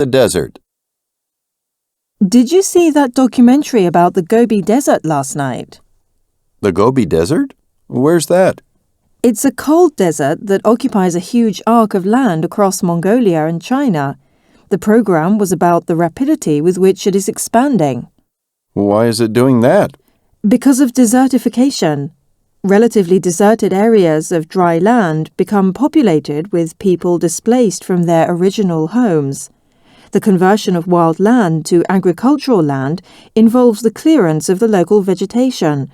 the desert. Did you see that documentary about the Gobi Desert last night? The Gobi Desert? Where's that? It's a cold desert that occupies a huge arc of land across Mongolia and China. The program was about the rapidity with which it is expanding. Why is it doing that? Because of desertification. Relatively deserted areas of dry land become populated with people displaced from their original homes. The conversion of wild land to agricultural land involves the clearance of the local vegetation.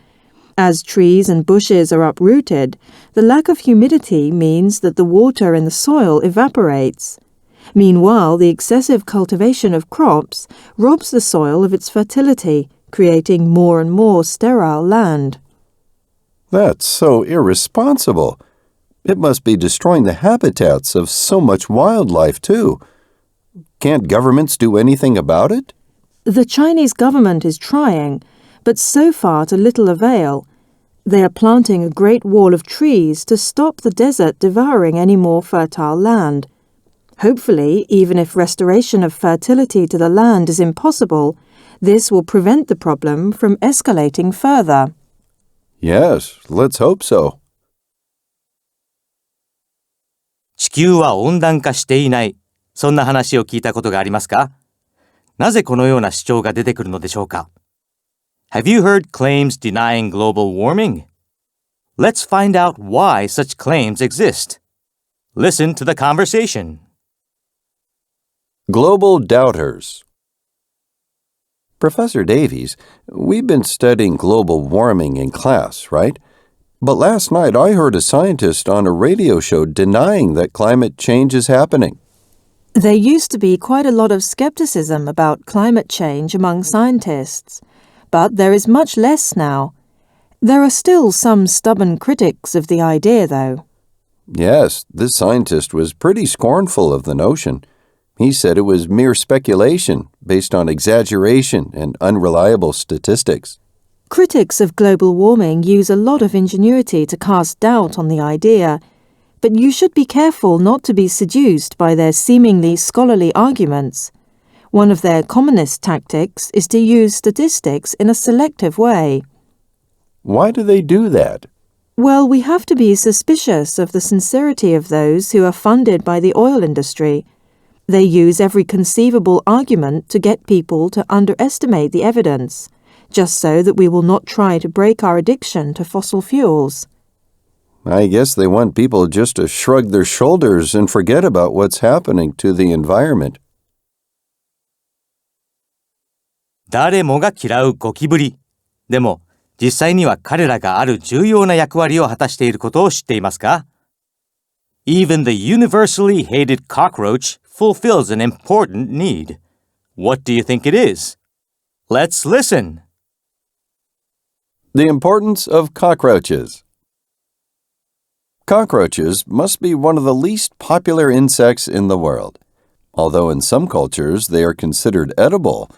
As trees and bushes are uprooted, the lack of humidity means that the water in the soil evaporates. Meanwhile, the excessive cultivation of crops robs the soil of its fertility, creating more and more sterile land. That's so irresponsible. It must be destroying the habitats of so much wildlife, too. Can't governments do anything about it? The Chinese government is trying, but so far to little avail. They are planting a great wall of trees to stop the desert devouring any more fertile land. Hopefully, even if restoration of fertility to the land is impossible, this will prevent the problem from escalating further. Yes, let's hope so. 地球は温暖化していない。そんな話を聞いたことがありますか？なぜこのような主張が出てくるのでしょうか？ Have you heard claims denying global warming? Let's find out why such claims exist. Listen to the conversation. Global doubters. Professor Davies, we've been studying global warming in class, right? But last night I heard a scientist on a radio show denying that climate change is happening. There used to be quite a lot of skepticism about climate change among scientists, but there is much less now. There are still some stubborn critics of the idea, though. Yes, this scientist was pretty scornful of the notion. He said it was mere speculation based on exaggeration and unreliable statistics. Critics of global warming use a lot of ingenuity to cast doubt on the idea, but you should be careful not to be seduced by their seemingly scholarly arguments. One of their commonest tactics is to use statistics in a selective way. Why do they do that? Well, we have to be suspicious of the sincerity of those who are funded by the oil industry. They use every conceivable argument to get people to underestimate the evidence, just so that we will not try to break our addiction to fossil fuels. I guess they want people just to shrug their shoulders and forget about what's happening to the environment. 誰もが嫌うゴキブリ。でも、実際には彼らがある重要な役割を果たしていることを知っていますか？ Even the universally hated cockroach fulfills an important need. What do you think it is? Let's listen. The importance of cockroaches. Cockroaches must be one of the least popular insects in the world. Although in some cultures they are considered edible,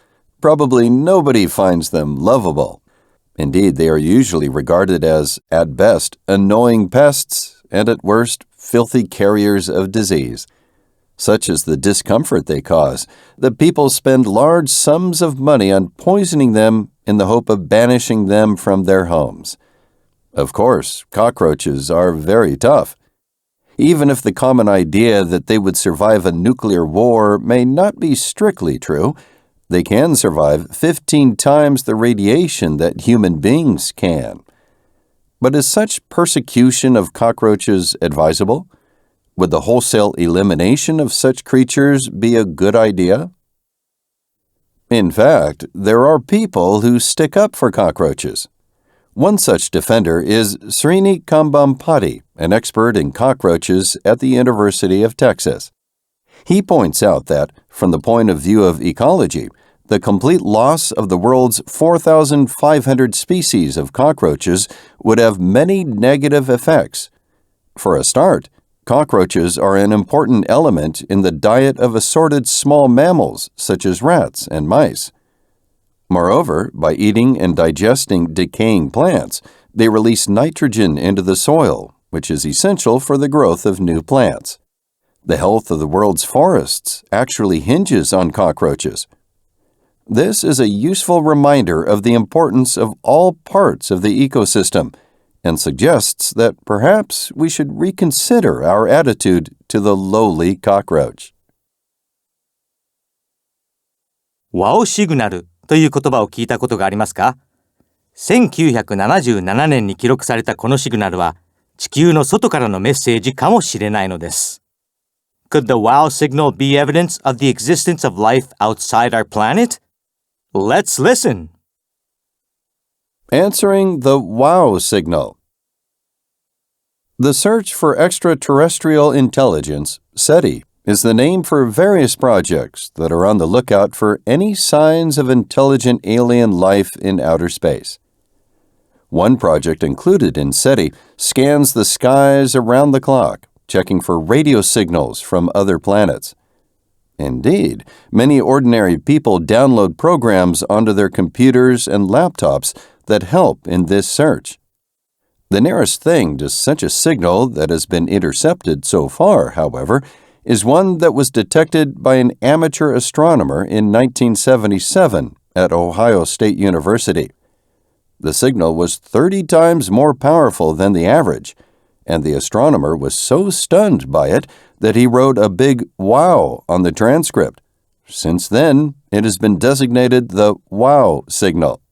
probably nobody finds them lovable. Indeed, they are usually regarded as, at best, annoying pests and at worst, filthy carriers of disease. Such is the discomfort they cause that people spend large sums of money on poisoning them in the hope of banishing them from their homes. Of course, cockroaches are very tough. Even if the common idea that they would survive a nuclear war may not be strictly true, they can survive 15 times the radiation that human beings can. But is such persecution of cockroaches advisable? Would the wholesale elimination of such creatures be a good idea? In fact, there are people who stick up for cockroaches. One such defender is Srini Kambampati, an expert in cockroaches at the University of Texas. He points out that, from the point of view of ecology, the complete loss of the world's 4,500 species of cockroaches would have many negative effects. For a start, cockroaches are an important element in the diet of assorted small mammals such as rats and mice. Moreover, by eating and digesting decaying plants, they release nitrogen into the soil, which is essential for the growth of new plants. The health of the world's forests actually hinges on cockroaches. This is a useful reminder of the importance of all parts of the ecosystem and suggests that perhaps we should reconsider our attitude to the lowly cockroach. ワオシグナルという言葉を聞いたことがありますか？ 1977年に記録されたこのシグナルは地球の外からのメッセージかもしれないのです。Could the WOW signal be evidence of the existence of life outside our planet? Let's listen. Answering the WOW signal. The search for extraterrestrial intelligence, SETI, is the name for various projects that are on the lookout for any signs of intelligent alien life in outer space. One project included in SETI scans the skies around the clock, checking for radio signals from other planets. Indeed, many ordinary people download programs onto their computers and laptops that help in this search. The nearest thing to such a signal that has been intercepted so far, however, is one that was detected by an amateur astronomer in 1977 at Ohio State University. The signal was 30 times more powerful than the average, and the astronomer was so stunned by it that he wrote a big wow on the transcript. Since then, it has been designated the WOW signal.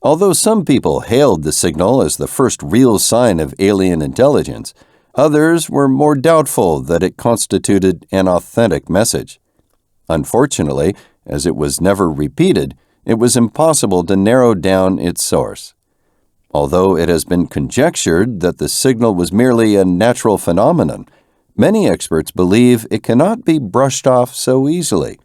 Although some people hailed the signal as the first real sign of alien intelligence, others were more doubtful that it constituted an authentic message. Unfortunately, as it was never repeated, it was impossible to narrow down its source. Although it has been conjectured that the signal was merely a natural phenomenon, many experts believe it cannot be brushed off so easily.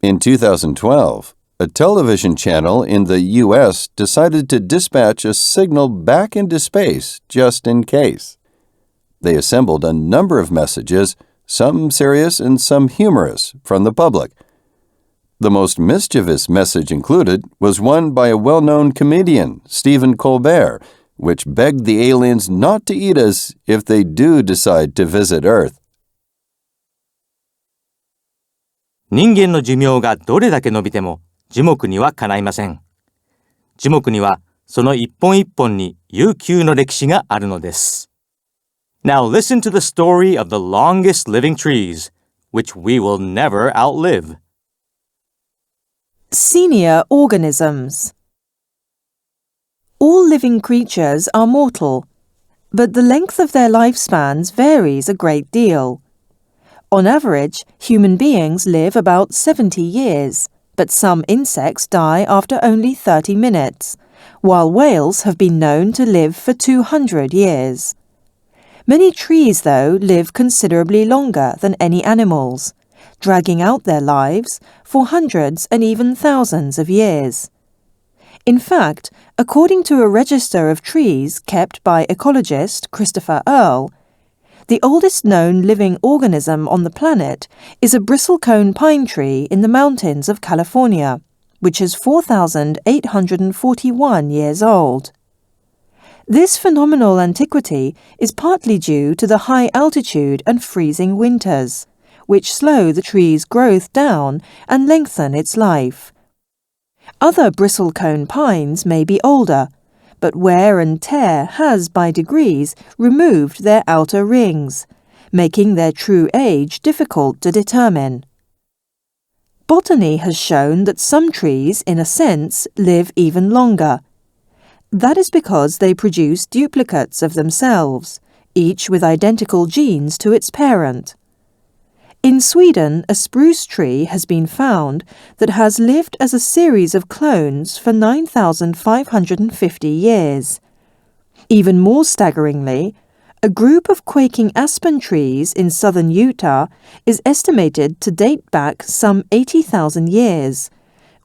In 2012, a television channel in the U.S. decided to dispatch a signal back into space just in case. They assembled a number of messages, some serious and some humorous, from the public. The most mischievous message included was one by a well-known comedian, Stephen Colbert, which begged the aliens not to eat us if they do decide to visit Earth. 人間の寿命がどれだけ伸びても樹木にはかないません。樹木にはその一本一本に悠久の歴史があるのです。Now listen to the story of the longest living trees, which we will never outlive. Senior organisms. All living creatures are mortal, but the length of their lifespans varies a great deal. On average, human beings live about 70 years, but some insects die after only 30 minutes, while whales have been known to live for 200 years. Many trees, though, live considerably longer than any animals, dragging out their lives for hundreds and even thousands of years. In fact, according to a register of trees kept by ecologist Christopher Earle, the oldest known living organism on the planet is a bristlecone pine tree in the mountains of California, which is 4,841 years old. This phenomenal antiquity is partly due to the high altitude and freezing winters, which slow the tree's growth down and lengthen its life. Other bristlecone pines may be older, but wear and tear has by degrees removed their outer rings, making their true age difficult to determine. Botany has shown that some trees, in a sense, live even longer. That is because they produce duplicates of themselves, each with identical genes to its parent. In Sweden, a spruce tree has been found that has lived as a series of clones for 9,550 years. Even more staggeringly, a group of quaking aspen trees in southern Utah is estimated to date back some 80,000 years,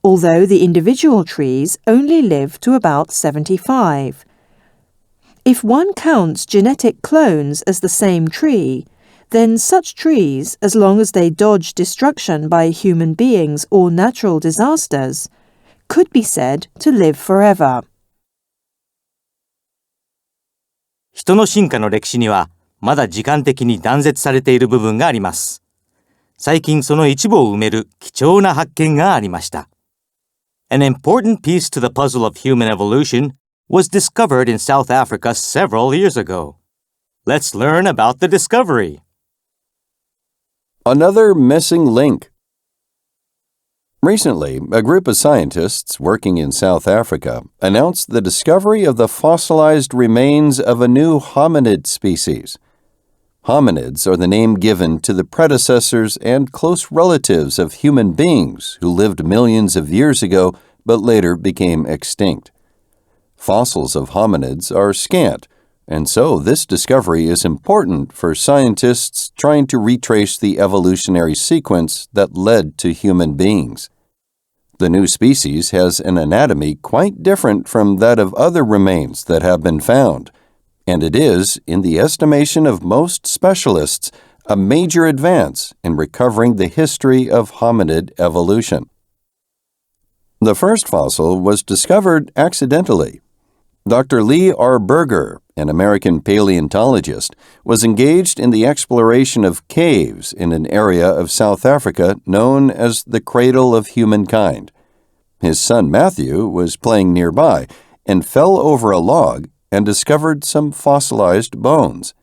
although the individual trees only live to about 75. If one counts genetic clones as the same tree, then such trees, as long as they dodge destruction by human beings or natural disasters, could be said to live forever. 人の進化の歴史にはまだ時間的に断絶されている部分があります。最近その一部を埋める貴重な発見がありました。An important piece to the puzzle of human evolution was discovered in South Africa several years ago. Let's learn about the discovery. Another missing link. Recently, a group of scientists working in South Africa announced the discovery of the fossilized remains of a new hominid species. Hominids are the name given to the predecessors and close relatives of human beings who lived millions of years ago but later became extinct. Fossils of hominids are scant, and so this discovery is important for scientists trying to retrace the evolutionary sequence that led to human beings. The new species has an anatomy quite different from that of other remains that have been found, and it is, in the estimation of most specialists, a major advance in recovering the history of hominid evolution. The first fossil was discovered accidentally. Dr. Lee R. Berger, an American paleontologist, was engaged in the exploration of caves in an area of South Africa known as the Cradle of Humankind. His son Matthew was playing nearby and fell over a log and discovered some fossilized bones.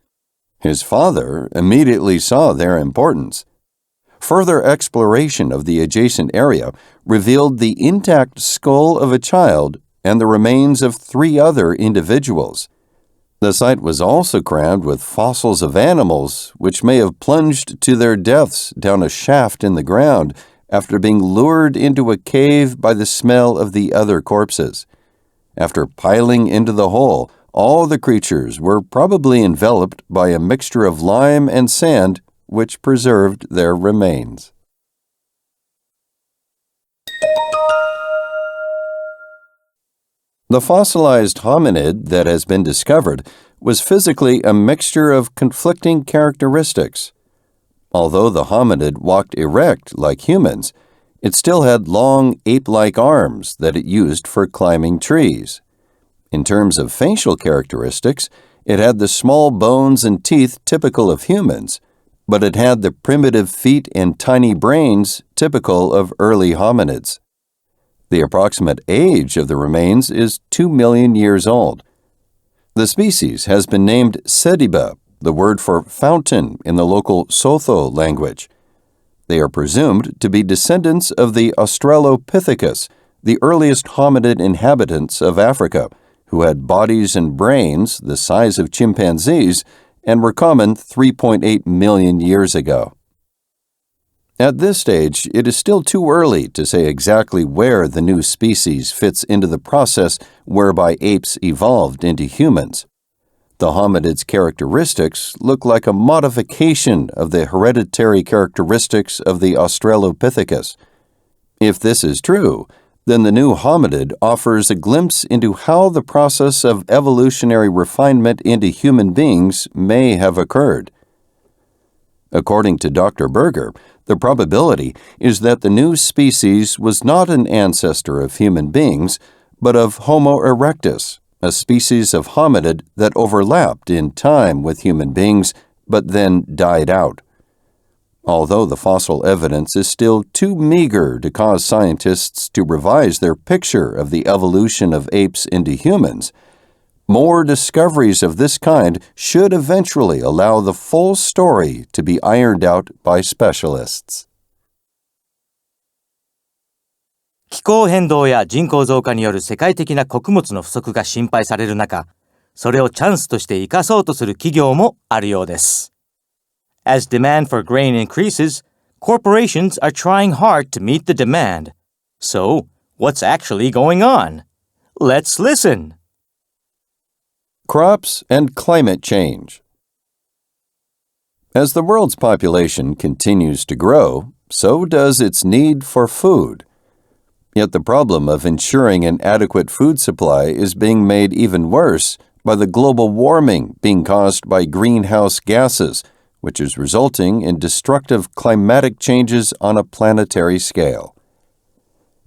His father immediately saw their importance. Further exploration of the adjacent area revealed the intact skull of a child and the remains of 3 other individuals. The site was also crammed with fossils of animals which may have plunged to their deaths down a shaft in the ground after being lured into a cave by the smell of the other corpses. After piling into the hole, all the creatures were probably enveloped by a mixture of lime and sand, which preserved their remains. The fossilized hominid that has been discovered was physically a mixture of conflicting characteristics. Although the hominid walked erect like humans, it still had long ape-like arms that it used for climbing trees. In terms of facial characteristics, it had the small bones and teeth typical of humans, but it had the primitive feet and tiny brains typical of early hominids. The approximate age of the remains is 2 million years old. The species has been named Sediba, the word for fountain in the local Sotho language. They are presumed to be descendants of the Australopithecus, the earliest hominid inhabitants of Africa, who had bodies and brains the size of chimpanzees and were common 3.8 million years ago. At this stage, it is still too early to say exactly where the new species fits into the process whereby apes evolved into humans. The hominid's characteristics look like a modification of the hereditary characteristics of the Australopithecus. If this is true, then the new hominid offers a glimpse into how the process of evolutionary refinement into human beings may have occurred. According to Dr. Berger, the probability is that the new species was not an ancestor of human beings, but of Homo erectus, a species of hominid that overlapped in time with human beings, but then died out. Although the fossil evidence is still too meager to cause scientists to revise their picture of the evolution of apes into humans, more discoveries of this kind should eventually allow the full story to be ironed out by specialists. 気候変動や人口増加による世界的な穀物の不足が心配される中、それをチャンスとして生かそうとする企業もあるようです。As demand for grain increases, corporations are trying hard to meet the demand. So, what's actually going on? Let's listen. Crops and climate change. As the world's population continues to grow, so does its need for food. Yet the problem of ensuring an adequate food supply is being made even worse by the global warming being caused by greenhouse gases, which is resulting in destructive climatic changes on a planetary scale.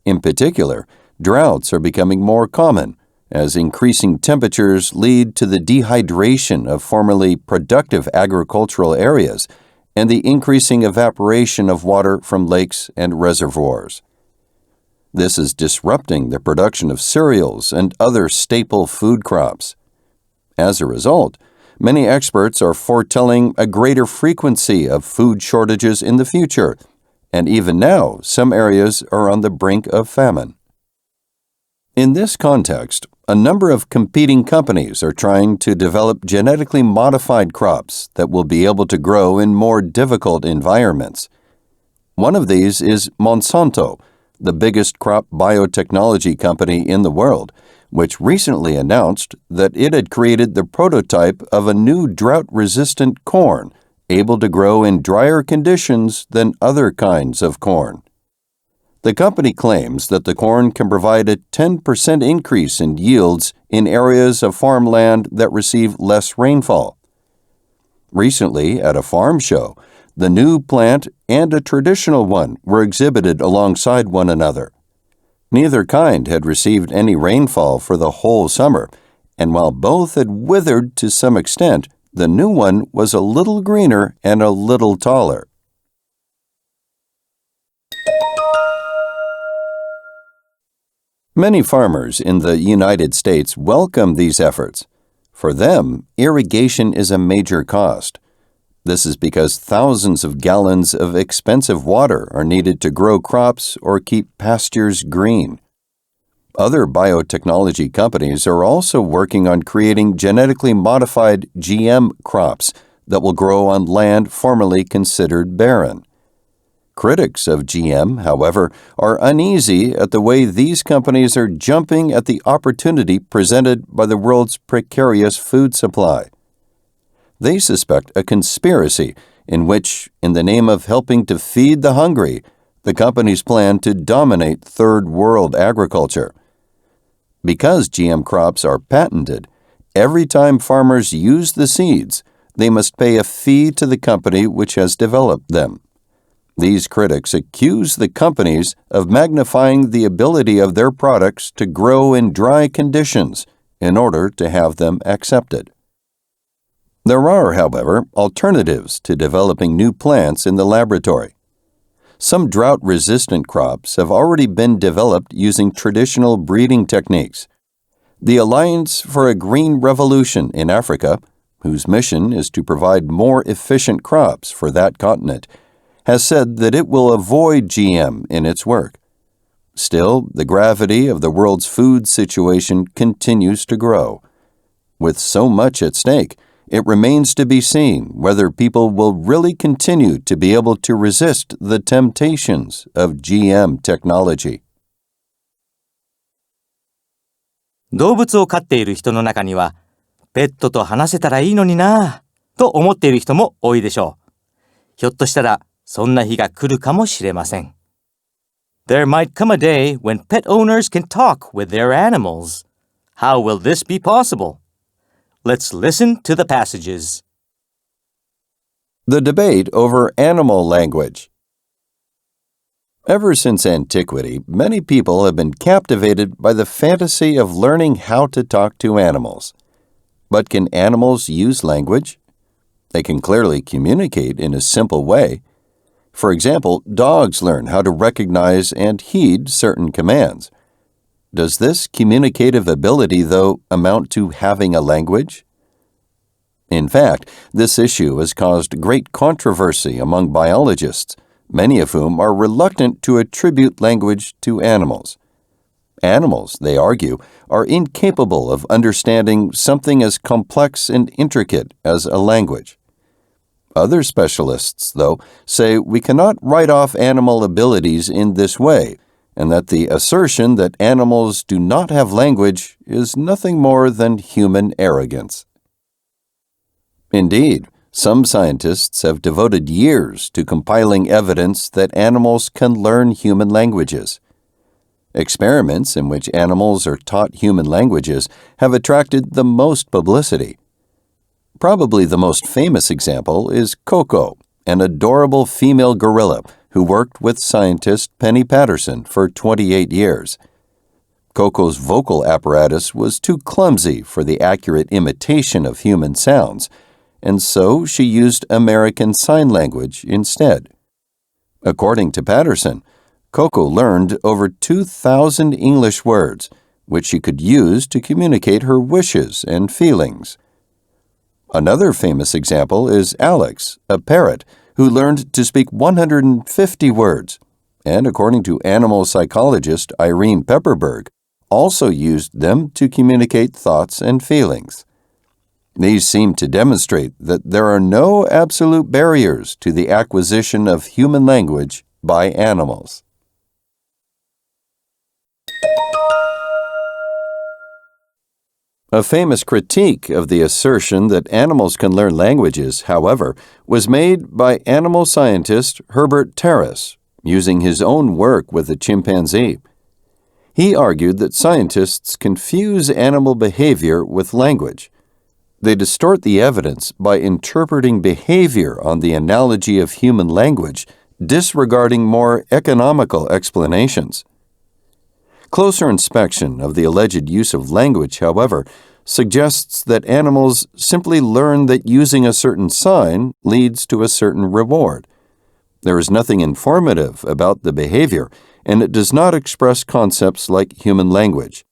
In particular, droughts are becoming more common, as increasing temperatures lead to the dehydration of formerly productive agricultural areas and the increasing evaporation of water from lakes and reservoirs. This is disrupting the production of cereals and other staple food crops. As a result, many experts are foretelling a greater frequency of food shortages in the future, and even now, some areas are on the brink of famine. In this context, a number of competing companies are trying to develop genetically modified crops that will be able to grow in more difficult environments. One of these is Monsanto, the biggest crop biotechnology company in the world, which recently announced that it had created the prototype of a new drought-resistant corn able to grow in drier conditions than other kinds of corn. The company claims that the corn can provide a 10% increase in yields in areas of farmland that receive less rainfall. Recently, at a farm show, the new plant and a traditional one were exhibited alongside one another. Neither kind had received any rainfall for the whole summer, and while both had withered to some extent, the new one was a little greener and a little taller. Many farmers in the United States welcome these efforts. For them, irrigation is a major cost. This is because thousands of gallons of expensive water are needed to grow crops or keep pastures green. Other biotechnology companies are also working on creating genetically modified GM crops that will grow on land formerly considered barren. Critics of GM, however, are uneasy at the way these companies are jumping at the opportunity presented by the world's precarious food supply. They suspect a conspiracy in which, in the name of helping to feed the hungry, the companies plan to dominate third world agriculture. Because GM crops are patented, every time farmers use the seeds, they must pay a fee to the company which has developed them. These critics accuse the companies of magnifying the ability of their products to grow in dry conditions in order to have them accepted. There are, however, alternatives to developing new plants in the laboratory. Some drought-resistant crops have already been developed using traditional breeding techniques. The Alliance for a Green Revolution in Africa, whose mission is to provide more efficient crops for that continent, has said that it will avoid GM in its work. Still, the gravity of the world's food situation continues to grow. With so much at stake, it remains to be seen whether people will really continue to be able to resist the temptations of GM technology. 動物を飼っている人の中には、ペットと話せたらいいのになぁと思っている人も多いでしょう。ひょっとしたら、そんな日が来るかもしれません。There might come a day when pet owners can talk with their animals. How will this be possible? Let's listen to the passages. The debate over animal language. Ever since antiquity, many people have been captivated by the fantasy of learning how to talk to animals. But can animals use language? They can clearly communicate in a simple way. For example, dogs learn how to recognize and heed certain commands. Does this communicative ability, though, amount to having a language? In fact, this issue has caused great controversy among biologists, many of whom are reluctant to attribute language to animals. Animals, they argue, are incapable of understanding something as complex and intricate as a language. Other specialists, though, say we cannot write off animal abilities in this way, and that the assertion that animals do not have language is nothing more than human arrogance. Indeed, some scientists have devoted years to compiling evidence that animals can learn human languages. Experiments in which animals are taught human languages have attracted the most publicity. Probably the most famous example is Coco, an adorable female gorilla who worked with scientist Penny Patterson for 28 years. Coco's vocal apparatus was too clumsy for the accurate imitation of human sounds, and so she used American Sign Language instead. According to Patterson, Coco learned over 2,000 English words, which she could use to communicate her wishes and feelings. Another famous example is Alex, a parrot, who learned to speak 150 words, and according to animal psychologist Irene Pepperberg, also used them to communicate thoughts and feelings. These seem to demonstrate that there are no absolute barriers to the acquisition of human language by animals. A famous critique of the assertion that animals can learn languages, however, was made by animal scientist Herbert Terrace, using his own work with a chimpanzee. He argued that scientists confuse animal behavior with language. They distort the evidence by interpreting behavior on the analogy of human language, disregarding more economical explanations. Closer inspection of the alleged use of language, however, suggests that animals simply learn that using a certain sign leads to a certain reward. There is nothing informative about the behavior, and it does not express concepts like human language.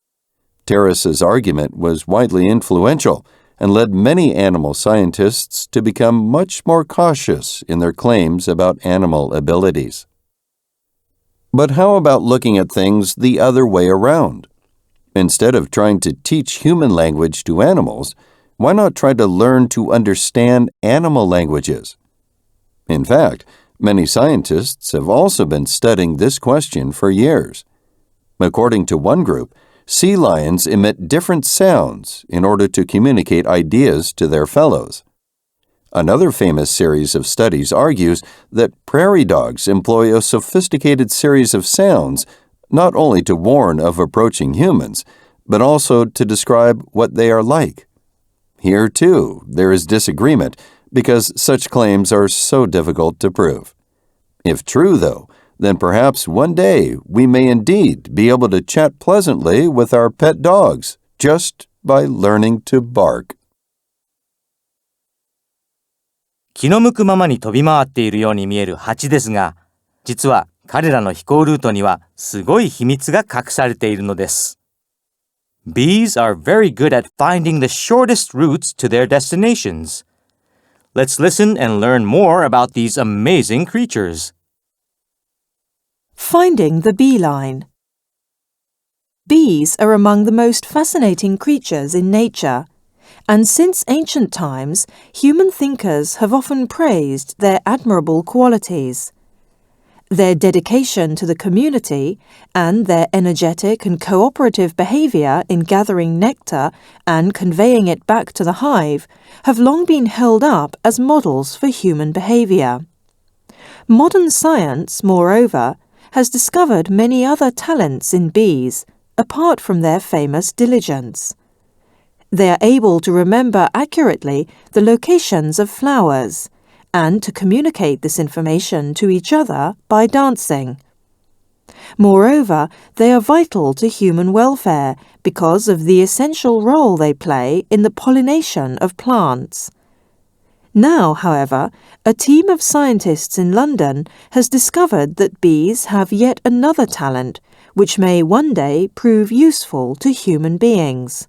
Terrace's argument was widely influential and led many animal scientists to become much more cautious in their claims about animal abilities. But how about looking at things the other way around? Instead of trying to teach human language to animals, why not try to learn to understand animal languages? In fact, many scientists have also been studying this question for years. According to one group, sea lions emit different sounds in order to communicate ideas to their fellows. Another famous series of studies argues that prairie dogs employ a sophisticated series of sounds not only to warn of approaching humans, but also to describe what they are like. Here, too, there is disagreement because such claims are so difficult to prove. If true, though, then perhaps one day we may indeed be able to chat pleasantly with our pet dogs just by learning to bark. 気の向くままに飛び回っているように見える蜂ですが、実は彼らの飛行ルートにはすごい秘密が隠されているのです。Bees are very good at finding the shortest routes to their destinations. Let's listen and learn more about these amazing creatures. Finding the beeline. Bees are among the most fascinating creatures in nature, and since ancient times, human thinkers have often praised their admirable qualities. Their dedication to the community and their energetic and cooperative behavior in gathering nectar and conveying it back to the hive have long been held up as models for human behavior. Modern science, moreover, has discovered many other talents in bees, apart from their famous diligence. They are able to remember accurately the locations of flowers, and to communicate this information to each other by dancing. Moreover, they are vital to human welfare because of the essential role they play in the pollination of plants. Now, however, a team of scientists in London has discovered that bees have yet another talent, which may one day prove useful to human beings.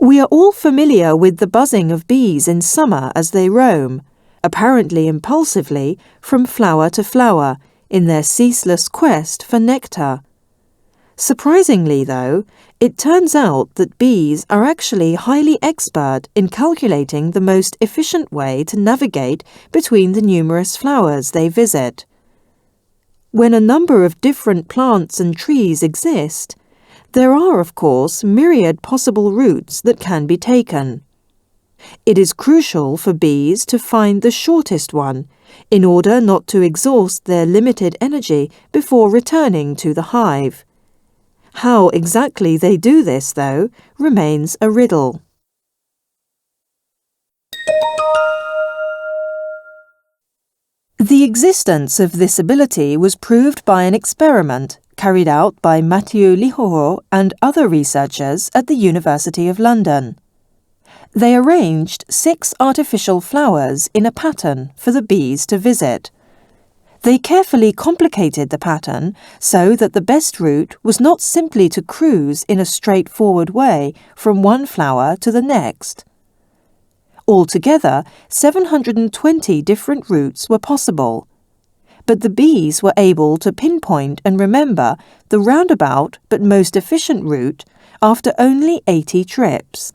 We are all familiar with the buzzing of bees in summer as they roam, apparently impulsively, from flower to flower, in their ceaseless quest for nectar. Surprisingly, though, it turns out that bees are actually highly expert in calculating the most efficient way to navigate between the numerous flowers they visit. When a number of different plants and trees exist, there are, of course, myriad possible routes that can be taken. It is crucial for bees to find the shortest one, in order not to exhaust their limited energy before returning to the hive. How exactly they do this, though, remains a riddle. The existence of this ability was proved by an experiment carried out by Matthew Lihoro and other researchers at the University of London. They arranged 6 artificial flowers in a pattern for the bees to visit. They carefully complicated the pattern so that the best route was not simply to cruise in a straightforward way from one flower to the next. Altogether, 720 different routes were possible. But the bees were able to pinpoint and remember the roundabout but most efficient route after only 80 trips.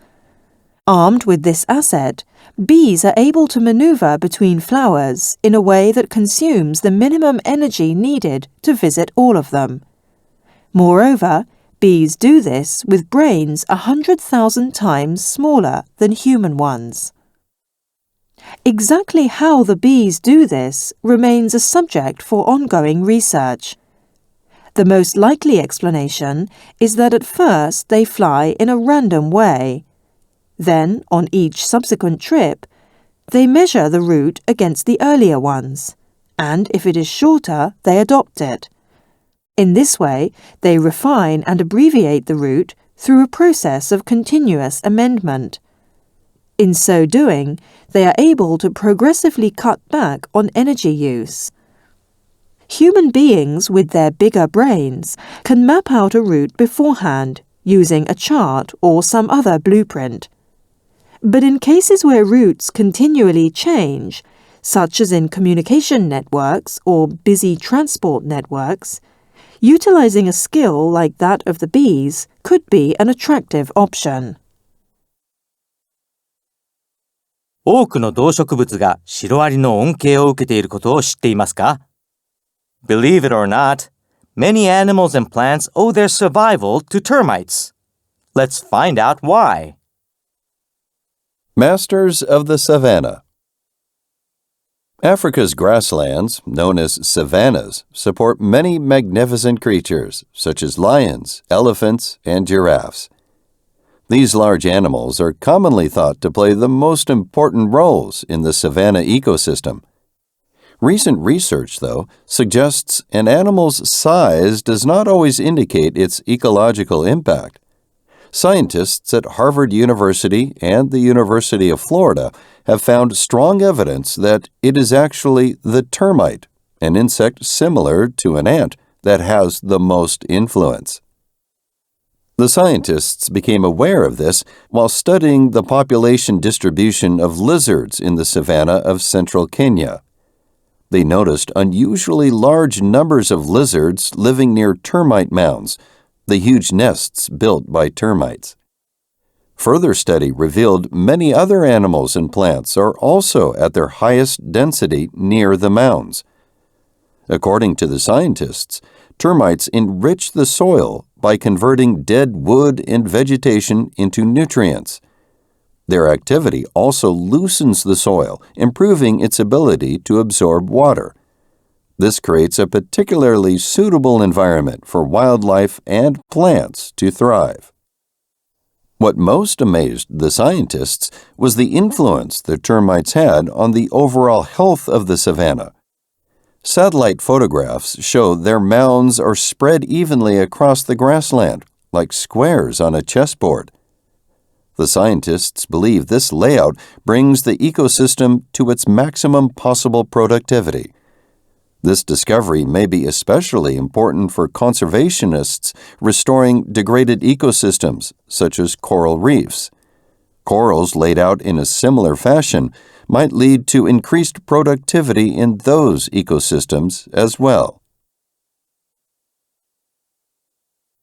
Armed with this asset, bees are able to maneuver between flowers in a way that consumes the minimum energy needed to visit all of them. Moreover, bees do this with brains 100,000 times smaller than human ones. Exactly how the bees do this remains a subject for ongoing research. The most likely explanation is that at first they fly in a random way. Then, on each subsequent trip, they measure the route against the earlier ones, and if it is shorter, they adopt it. In this way, they refine and abbreviate the route through a process of continuous amendment. In so doing, they are able to progressively cut back on energy use. Human beings with their bigger brains can map out a route beforehand using a chart or some other blueprint. But in cases where routes continually change, such as in communication networks or busy transport networks, utilizing a skill like that of the bees could be an attractive option. 多くの動植物がシロアリの恩恵を受けていることを知っていますか？ Believe it or not, many animals and plants owe their survival to termites. Let's find out why. Masters of the Savannah. Africa's grasslands, known as savannas, support many magnificent creatures, such as lions, elephants, and giraffes. These large animals are commonly thought to play the most important roles in the savanna ecosystem. Recent research, though, suggests an animal's size does not always indicate its ecological impact. Scientists at Harvard University and the University of Florida have found strong evidence that it is actually the termite, an insect similar to an ant, that has the most influence. The scientists became aware of this while studying the population distribution of lizards in the savanna of central Kenya. They noticed unusually large numbers of lizards living near termite mounds, the huge nests built by termites. Further study revealed many other animals and plants are also at their highest density near the mounds. According to the scientists, termites enrich the soil by converting dead wood and vegetation into nutrients. Their activity also loosens the soil, improving its ability to absorb water. This creates a particularly suitable environment for wildlife and plants to thrive. What most amazed the scientists was the influence the termites had on the overall health of the savanna. Satellite photographs show their mounds are spread evenly across the grassland, like squares on a chessboard. The scientists believe this layout brings the ecosystem to its maximum possible productivity. This discovery may be especially important for conservationists restoring degraded ecosystems, such as coral reefs. Corals laid out in a similar fashion might lead to increased productivity in those ecosystems as well.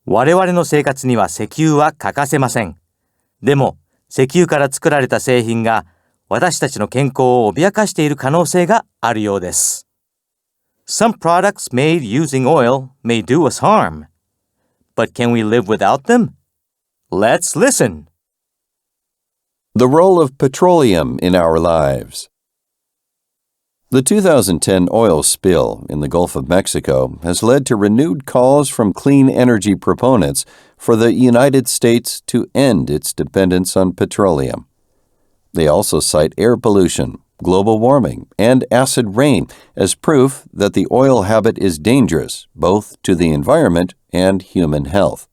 我々の生活には石油は欠かせません。でも、石油から作られた製品が私たちの健康を脅かしている可能性があるようです。Some products made using oil may do us harm. But can we live without them? Let's listen. The role of petroleum in our lives. The 2010 oil spill in the Gulf of Mexico has led to renewed calls from clean energy proponents for the United States to end its dependence on petroleum. They also cite air pollution, global warming, and acid rain as proof that the oil habit is dangerous both to the environment and human health.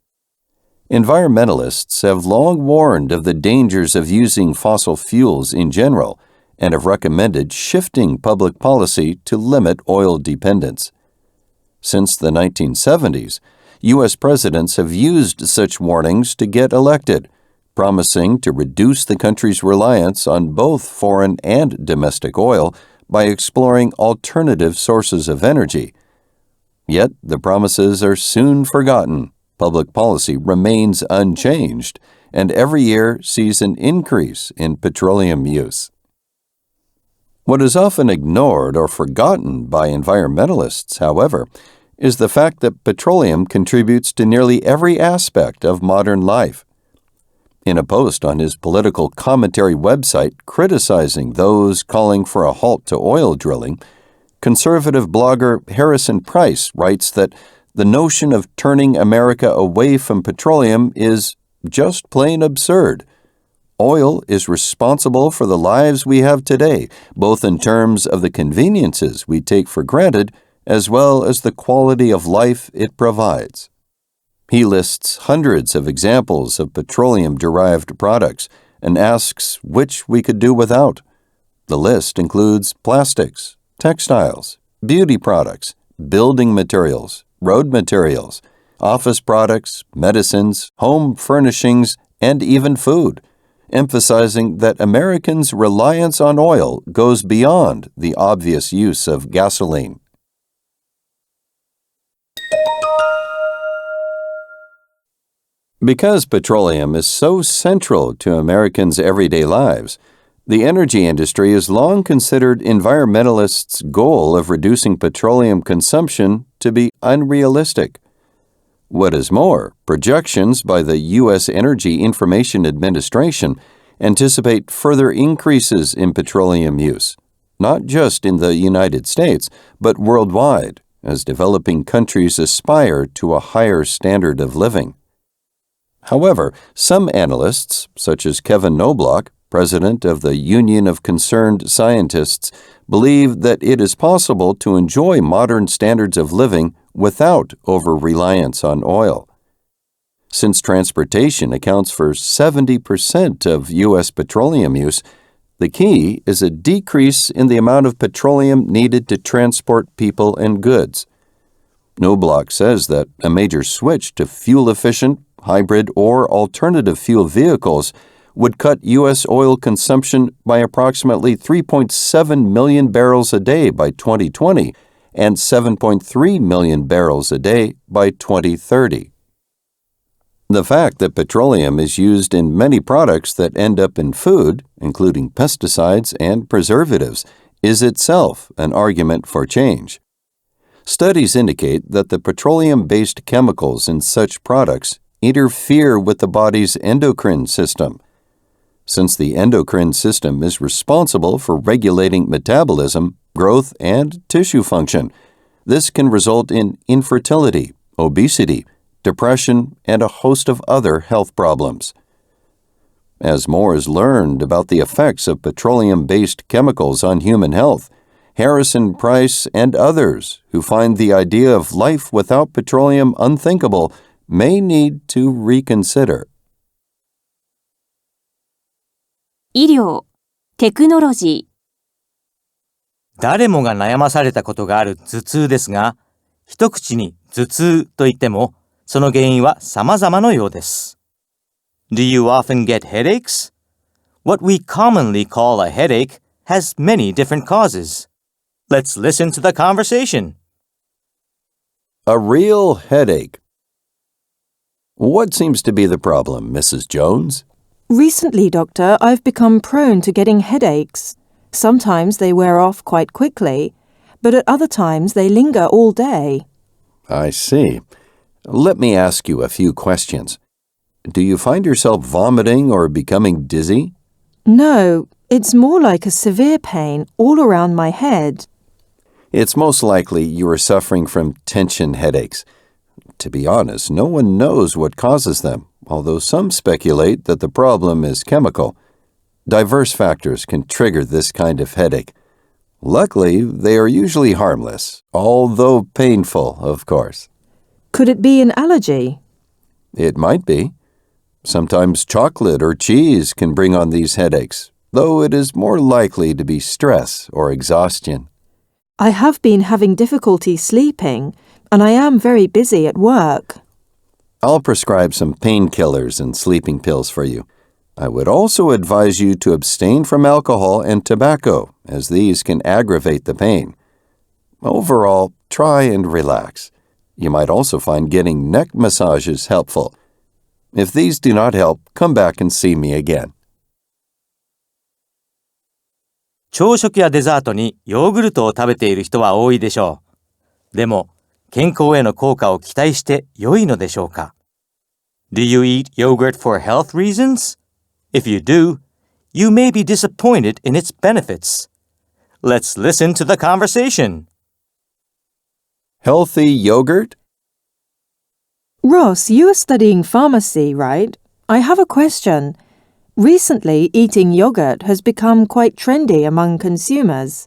Environmentalists have long warned of the dangers of using fossil fuels in general and have recommended shifting public policy to limit oil dependence. Since the 1970s, U.S. presidents have used such warnings to get elected, promising to reduce the country's reliance on both foreign and domestic oil by exploring alternative sources of energy. Yet the promises are soon forgotten. Public policy remains unchanged, and every year sees an increase in petroleum use. What is often ignored or forgotten by environmentalists, however, is the fact that petroleum contributes to nearly every aspect of modern life. In a post on his political commentary website criticizing those calling for a halt to oil drilling, conservative blogger Harrison Price writes that the notion of turning America away from petroleum is just plain absurd. Oil is responsible for the lives we have today, both in terms of the conveniences we take for granted as well as the quality of life it provides. He lists hundreds of examples of petroleum-derived products and asks which we could do without. The list includes plastics, textiles, beauty products, building materials, road materials, office products, medicines, home furnishings, and even food, emphasizing that Americans' reliance on oil goes beyond the obvious use of gasoline. Because petroleum is so central to Americans' everyday lives, the energy industry has long considered environmentalists' goal of reducing petroleum consumption to be unrealistic. What is more, projections by the U.S. Energy Information Administration anticipate further increases in petroleum use, not just in the United States, but worldwide, as developing countries aspire to a higher standard of living. However, some analysts, such as Kevin Knobloch, president of the Union of Concerned Scientists, believe that it is possible to enjoy modern standards of living without over-reliance on oil. Since transportation accounts for 70% of U.S. petroleum use, the key is a decrease in the amount of petroleum needed to transport people and goods. Knobloch says that a major switch to fuel-efficient, hybrid, or alternative fuel vehicles would cut U.S. oil consumption by approximately 3.7 million barrels a day by 2020 and 7.3 million barrels a day by 2030. The fact that petroleum is used in many products that end up in food, including pesticides and preservatives, is itself an argument for change. Studies indicate that the petroleum-based chemicals in such products interfere with the body's endocrine system. Since the endocrine system is responsible for regulating metabolism, growth, and tissue function, this can result in infertility, obesity, depression, and a host of other health problems. As more is learned about the effects of petroleum-based chemicals on human health, Harrison Price and others who find the idea of life without petroleum unthinkable may need to reconsider. 医療、テクノロジー。誰もが悩まされたことがある頭痛ですが、一口に頭痛と言っても、その原因は様々のようです。Do you often get headaches? What we commonly call a headache has many different causes. Let's listen to the conversation. A real headache. What seems to be the problem, Mrs. Jones? Recently, Doctor, I've become prone to getting headaches. Sometimes they wear off quite quickly, but at other times they linger all day. I see. Let me ask you a few questions. Do you find yourself vomiting or becoming dizzy? No, it's more like a severe pain all around my head. It's most likely you are suffering from tension headaches. To be honest, no one knows what causes them, although some speculate that the problem is chemical. Diverse factors can trigger this kind of headache. Luckily, they are usually harmless, although painful, of course. Could it be an allergy? It might be. Sometimes chocolate or cheese can bring on these headaches, though it is more likely to be stress or exhaustion. I have been having difficulty sleeping, and I am very busy at work. I'll prescribe some painkillers and sleeping pills for you. I would also advise you to abstain from alcohol and tobacco, as these can aggravate the pain. Overall, try and relax. You might also find getting neck massages helpful. If these do not help, come back and see me again. 朝食やデザートにヨーグルトを食べている人は多いでしょう。でも、健康への効果を期待して良いのでしょうか？ Do you eat yogurt for health reasons? If you do, you may be disappointed in its benefits. Let's listen to the conversation. Healthy yogurt? Ross, you are studying pharmacy, right? I have a question. Recently, eating yogurt has become quite trendy among consumers.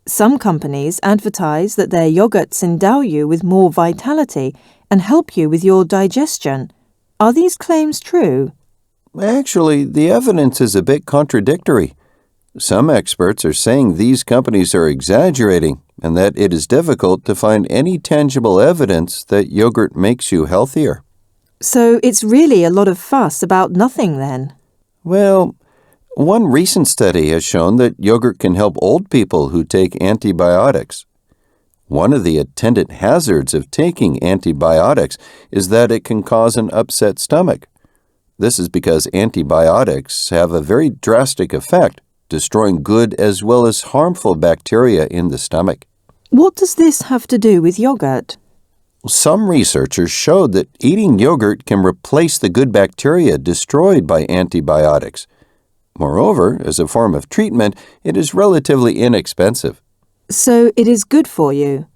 Some companies advertise that their yogurts endow you with more vitality and help you with your digestion. Are these claims true? Actually, the evidence is a bit contradictory. Some experts are saying these companies are exaggerating and that it is difficult to find any tangible evidence that yogurt makes you healthier. So it's really a lot of fuss about nothing then? Well, one recent study has shown that yogurt can help old people who take antibiotics. One of the attendant hazards of taking antibiotics is that it can cause an upset stomach. This is because antibiotics have a very drastic effect, destroying good as well as harmful bacteria in the stomach. What does this have to do with yogurt? Some researchers showed that eating yogurt can replace the good bacteria destroyed by antibiotics. Moreover, as a form of treatment, it is relatively inexpensive. So it is good for you?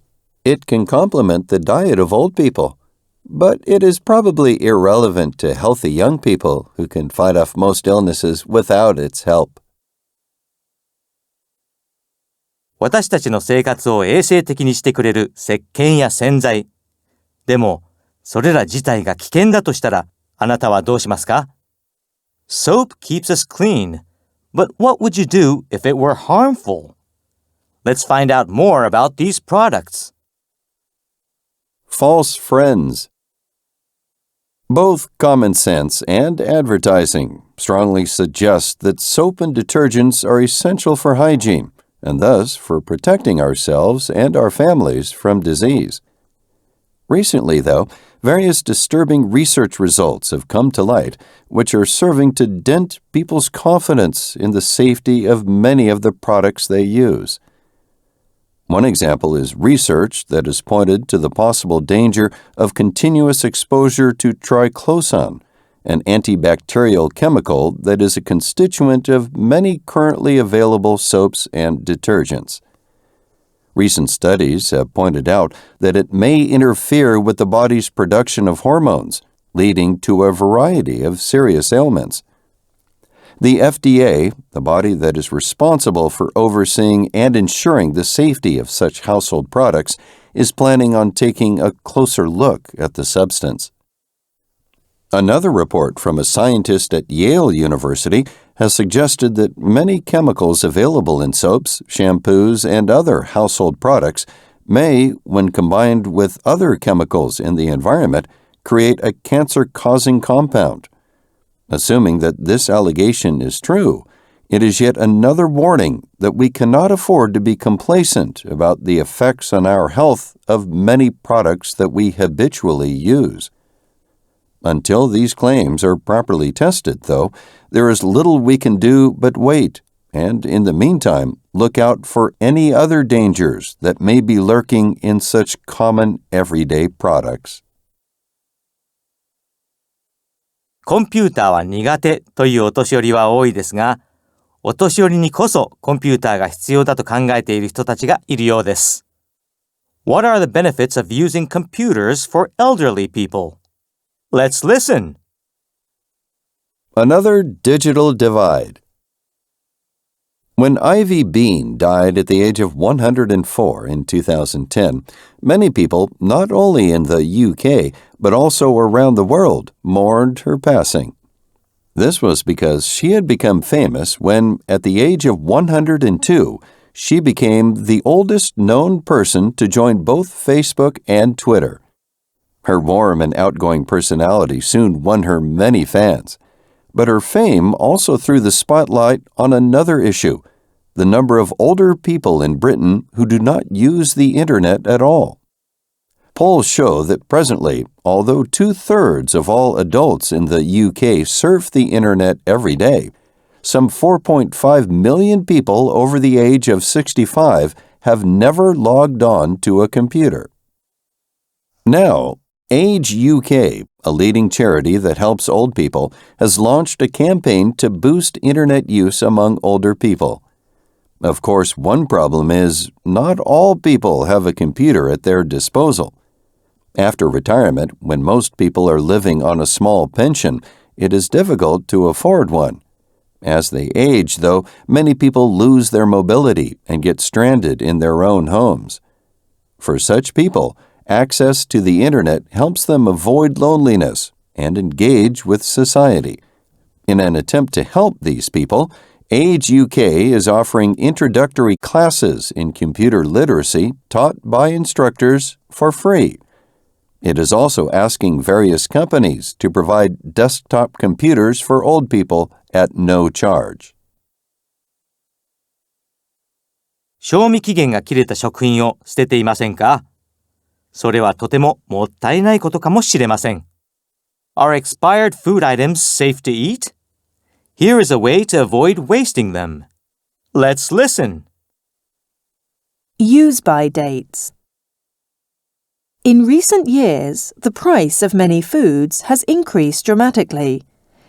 It can complement the diet of old people, but it is probably irrelevant to healthy young people who can fight off most illnesses without its help. 私たちの生活を衛生的にしてくれる石鹸や洗剤。でも、それら自体が危険だとしたら、あなたはどうしますか？ Soap keeps us clean, but what would you do if it were harmful? Let's find out more about these products. False friends. Both common sense and advertising strongly suggest that soap and detergents are essential for hygiene, and thus for protecting ourselves and our families from disease. Recently, though, various disturbing research results have come to light, which are serving to dent people's confidence in the safety of many of the products they use. One example is research that has pointed to the possible danger of continuous exposure to triclosan, an antibacterial chemical that is a constituent of many currently available soaps and detergents. Recent studies have pointed out that it may interfere with the body's production of hormones, leading to a variety of serious ailments. The FDA, the body that is responsible for overseeing and ensuring the safety of such household products, is planning on taking a closer look at the substance. Another report from a scientist at Yale University has suggested that many chemicals available in soaps, shampoos, and other household products may, when combined with other chemicals in the environment, create a cancer-causing compound. Assuming that this allegation is true, it is yet another warning that we cannot afford to be complacent about the effects on our health of many products that we habitually use. Until these claims are properly tested, though, there is little we can do but wait, and in the meantime, look out for any other dangers that may be lurking in such common everyday products. コンピューターは苦手というお年寄りは多いですが、お年寄りにこそコンピューターが必要だと考えている人たちがいるようです。What are the benefits of using computers for elderly people? Let's listen. Another digital divide. When Ivy Bean died at the age of 104 in 2010, many people, not only in the UK, but also around the world, mourned her passing. This was because she had become famous when, at the age of 102, she became the oldest known person to join both Facebook and Twitter. Her warm and outgoing personality soon won her many fans. But her fame also threw the spotlight on another issue, the number of older people in Britain who do not use the Internet at all. Polls show that presently, although 2/3 of all adults in the UK surf the Internet every day, some 4.5 million people over the age of 65 have never logged on to a computer. Now, Age UK, a leading charity that helps old people, has launched a campaign to boost Internet use among older people. Of course, one problem is not all people have a computer at their disposal. After retirement, when most people are living on a small pension, it is difficult to afford one. As they age, though, many people lose their mobility and get stranded in their own homes. For such people, access to the Internet helps them avoid loneliness and engage with society. In an attempt to help these people, Age UK is offering introductory classes in computer literacy taught by instructors for free. It is also asking various companies to provide desktop computers for old people at no charge. 賞味期限が切れた食品を捨てていませんか？それはとてももったいないことかもしれません。Are expired food items safe to eat? Here is a way to avoid wasting them. Let's listen. Use-by dates. In recent years, the price of many foods has increased dramatically,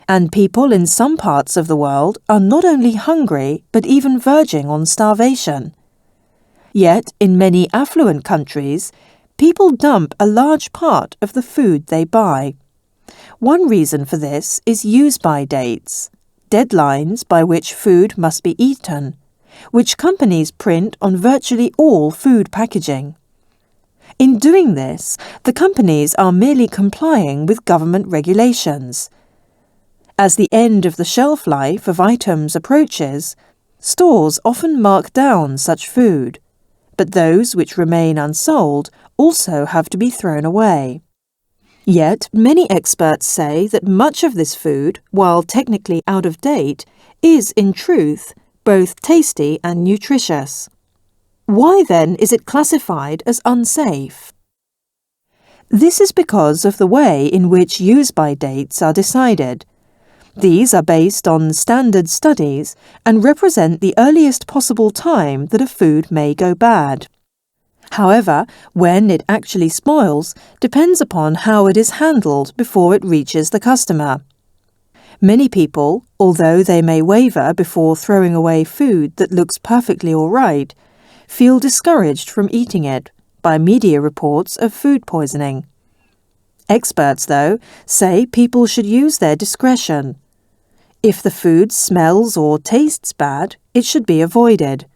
and people in some parts of the world are not only hungry but even verging on starvation. Yet, in many affluent countries, people dump a large part of the food they buy. One reason for this is use-by dates, deadlines by which food must be eaten, which companies print on virtually all food packaging. In doing this, the companies are merely complying with government regulations. As the end of the shelf life of items approaches, stores often mark down such food, but those which remain unsold also have to be thrown away. Yet, many experts say that much of this food, while technically out of date, is in truth both tasty and nutritious. Why then is it classified as unsafe? This is because of the way in which use-by dates are decided. These are based on standard studies and represent the earliest possible time that a food may go bad. However, when it actually spoils depends upon how it is handled before it reaches the customer. Many people, although they may waver before throwing away food that looks perfectly all right, feel discouraged from eating it by media reports of food poisoning. Experts, though, say people should use their discretion. If the food smells or tastes bad, it should be avoided.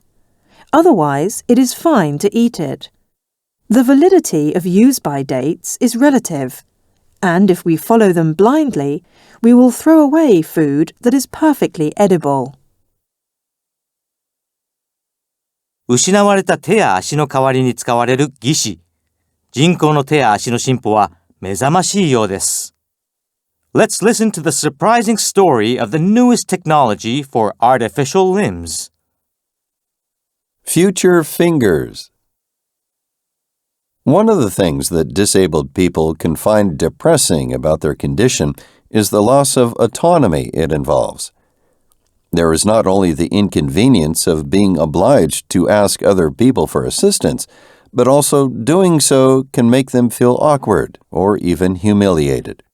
Otherwise, it is fine to eat it. The validity of use-by dates is relative, and if we follow them blindly, we will throw away food that is perfectly edible. 失われた手や足の代わりに使われる義肢。人工の手や足の進歩は目覚ましいようです。Let's listen to the surprising story of the newest technology for artificial limbs. Future fingers. One of the things that disabled people can find depressing about their condition is the loss of autonomy it involves. There is not only the inconvenience of being obliged to ask other people for assistance, but also doing so can make them feel awkward or even humiliated.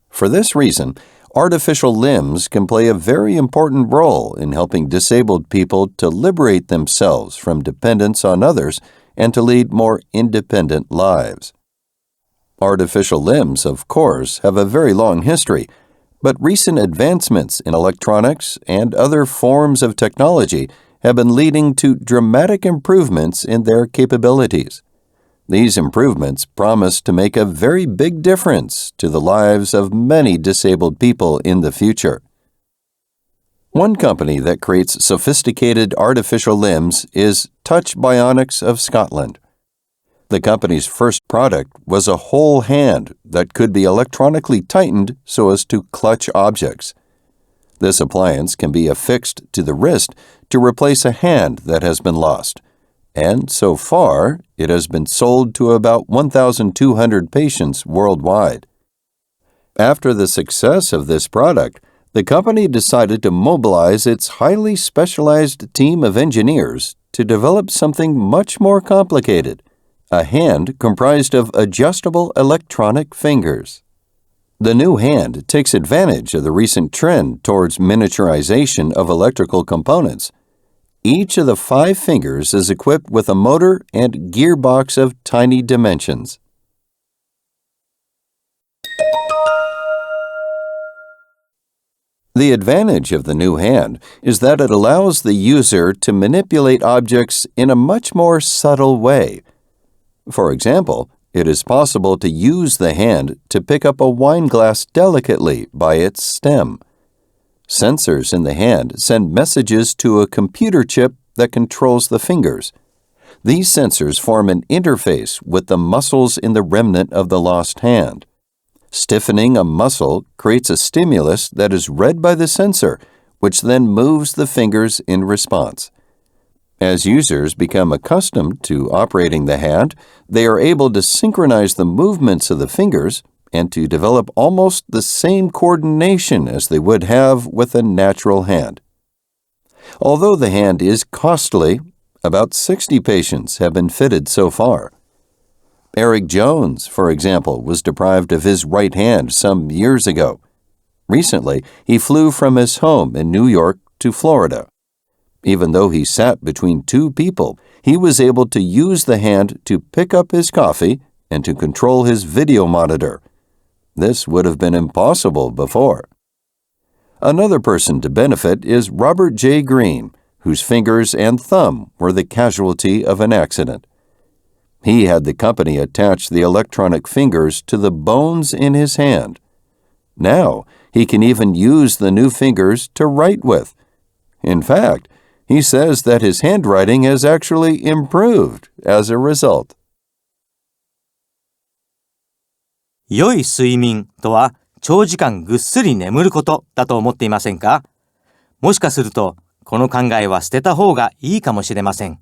For this reason, artificial limbs can play a very important role in helping disabled people to liberate themselves from dependence on others and to lead more independent lives. Artificial limbs, of course, have a very long history, but recent advancements in electronics and other forms of technology have been leading to dramatic improvements in their capabilities. These improvements promise to make a very big difference to the lives of many disabled people in the future. One company that creates sophisticated artificial limbs is Touch Bionics of Scotland. The company's first product was a whole hand that could be electronically tightened so as to clutch objects. This appliance can be affixed to the wrist to replace a hand that has been lost, and so far it has been sold to about 1,200 patients worldwide. After the success of this product, the company decided to mobilize its highly specialized team of engineers to develop something much more complicated, a hand comprised of adjustable electronic fingers. The new hand takes advantage of the recent trend towards miniaturization of electrical components. Each of the 5 fingers is equipped with a motor and gearbox of tiny dimensions. The advantage of the new hand is that it allows the user to manipulate objects in a much more subtle way. For example, it is possible to use the hand to pick up a wine glass delicately by its stem. Sensors in the hand send messages to a computer chip that controls the fingers. These sensors form an interface with the muscles in the remnant of the lost hand. Stiffening a muscle creates a stimulus that is read by the sensor, which then moves the fingers in response. As users become accustomed to operating the hand, they are able to synchronize the movements of the fingers and to develop almost the same coordination as they would have with a natural hand. Although the hand is costly, about 60 patients have been fitted so far. Eric Jones, for example, was deprived of his right hand some years ago. Recently, he flew from his home in New York to Florida. Even though he sat between 2 people, he was able to use the hand to pick up his coffee and to control his video monitor. This would have been impossible before. Another person to benefit is Robert J. Green, whose fingers and thumb were the casualty of an accident. He had the company attach the electronic fingers to the bones in his hand. Now, he can even use the new fingers to write with. In fact, he says that his handwriting has actually improved as a result. 良い睡眠とは長時間ぐっすり眠ることだと思っていませんか？もしかするとこの考えは捨てた方がいいかもしれません。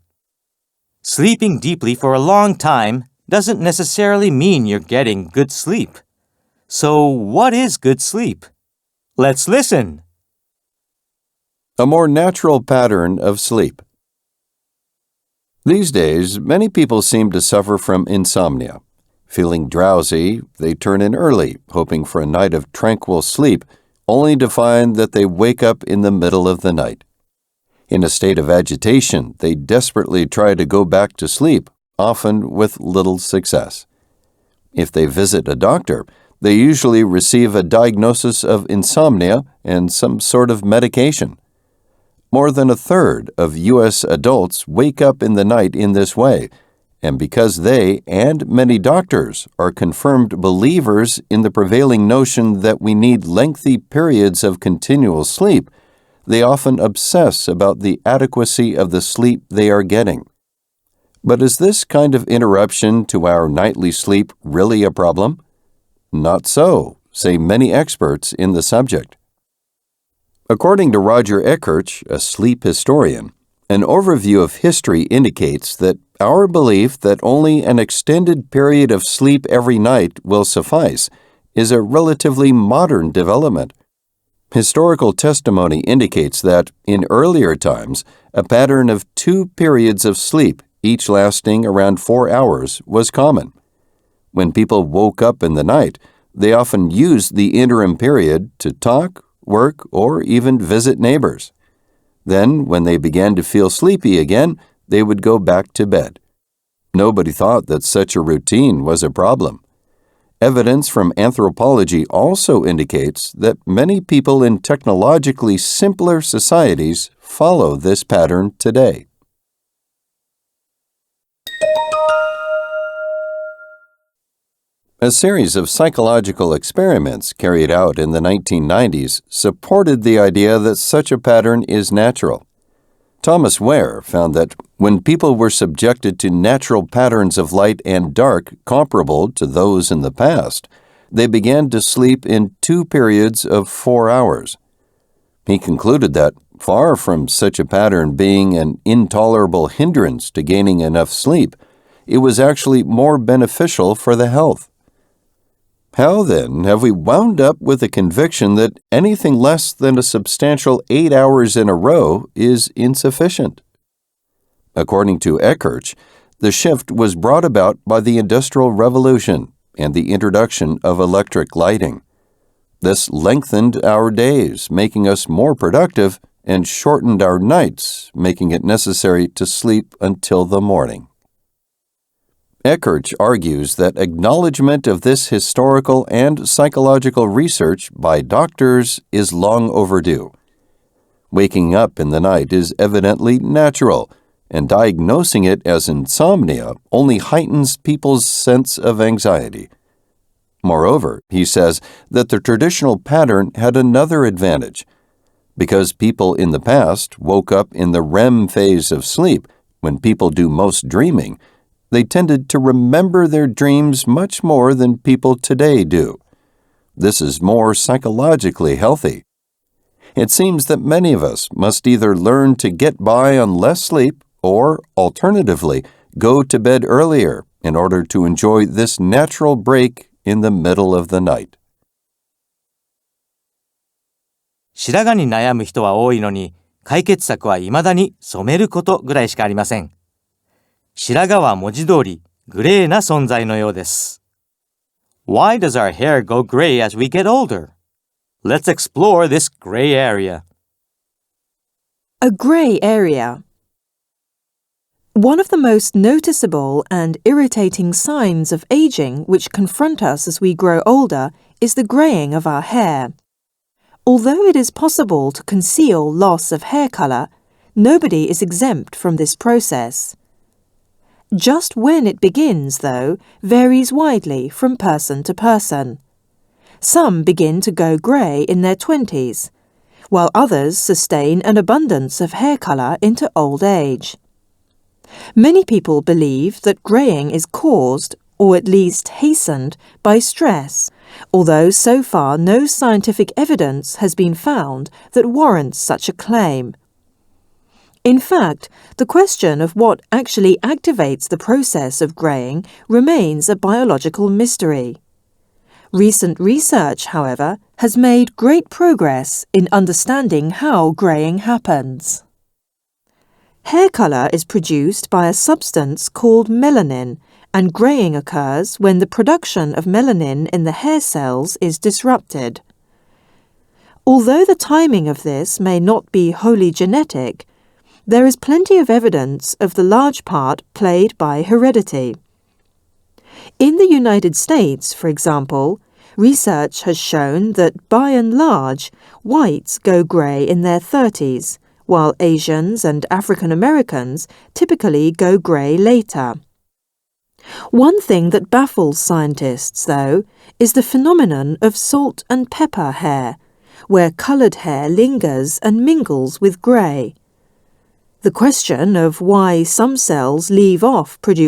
Sleeping deeply for a long time doesn't necessarily mean you're getting good sleep. So what is good sleep? Let's listen. A more natural pattern of sleep. These days, many people seem to suffer from insomnia. Feeling drowsy, they turn in early, hoping for a night of tranquil sleep, only to find that they wake up in the middle of the night. In a state of agitation, they desperately try to go back to sleep, often with little success. If they visit a doctor, they usually receive a diagnosis of insomnia and some sort of medication. More than a third of U.S. adults wake up in the night in this way, and because they and many doctors are confirmed believers in the prevailing notion that we need lengthy periods of continual sleep, they often obsess about the adequacy of the sleep they are getting. But is this kind of interruption to our nightly sleep really a problem? Not so, say many experts in the subject. According to Roger Eckhart, a sleep historian, an overview of history indicates that our belief that only an extended period of sleep every night will suffice is a relatively modern development. Historical testimony indicates that, in earlier times, a pattern of 2 periods of sleep, each lasting around 4 hours, was common. When people woke up in the night, they often used the interim period to talk, work, or even visit neighbors. Then, when they began to feel sleepy again, they would go back to bed. Nobody thought that such a routine was a problem. Evidence from anthropology also indicates that many people in technologically simpler societies follow this pattern today. A series of psychological experiments carried out in the 1990s supported the idea that such a pattern is natural. Thomas Ware found that when people were subjected to natural patterns of light and dark comparable to those in the past, they began to sleep in 2 periods of 4 hours. He concluded that, far from such a pattern being an intolerable hindrance to gaining enough sleep, it was actually more beneficial for the health. How, then, have we wound up with the conviction that anything less than a substantial 8 hours in a row is insufficient? According to Eckhart, the shift was brought about by the Industrial Revolution and the introduction of electric lighting. This lengthened our days, making us more productive, and shortened our nights, making it necessary to sleep until the morning. Eckhart argues that acknowledgement of this historical and psychological research by doctors is long overdue. Waking up in the night is evidently natural, and diagnosing it as insomnia only heightens people's sense of anxiety. Moreover, he says that the traditional pattern had another advantage. Because people in the past woke up in the REM phase of sleep, when people do most dreaming, they tended to remember their dreams much more than people today do. This is more psychologically healthy. It seems that many of us must either learn to get by on less sleep or, alternatively, go to bed earlier in order to enjoy this natural break in the middle of the night. 白髪に悩む人は多いのに、解決策は未だに染めることぐらいしかありません。白髪は文字通りグレーな存在のようです。Why does our hair go gray as we get older? Let's explore this gray area. A gray area. One of the most noticeable and irritating signs of aging which confront us as we grow older is the graying of our hair. Although it is possible to conceal loss of hair color, nobody is exempt from this process. Just when it begins, though, varies widely from person to person. Some begin to go grey in their 20s, while others sustain an abundance of hair colour into old age. Many people believe that greying is caused, or at least hastened, by stress, although so far no scientific evidence has been found that warrants such a claim. In fact, the question of what actually activates the process of greying remains a biological mystery. Recent research, however, has made great progress in understanding how greying happens. Hair colour is produced by a substance called melanin, and greying occurs when the production of melanin in the hair cells is disrupted. Although the timing of this may not be wholly genetic, there is plenty of evidence of the large part played by heredity. In the United States, for example, research has shown that by and large, whites go grey in their 30s, while Asians and African Americans typically go grey later. One thing that baffles scientists, though, is the phenomenon of salt and pepper hair, where coloured hair lingers and mingles with grey. The question of why some cells leave off producing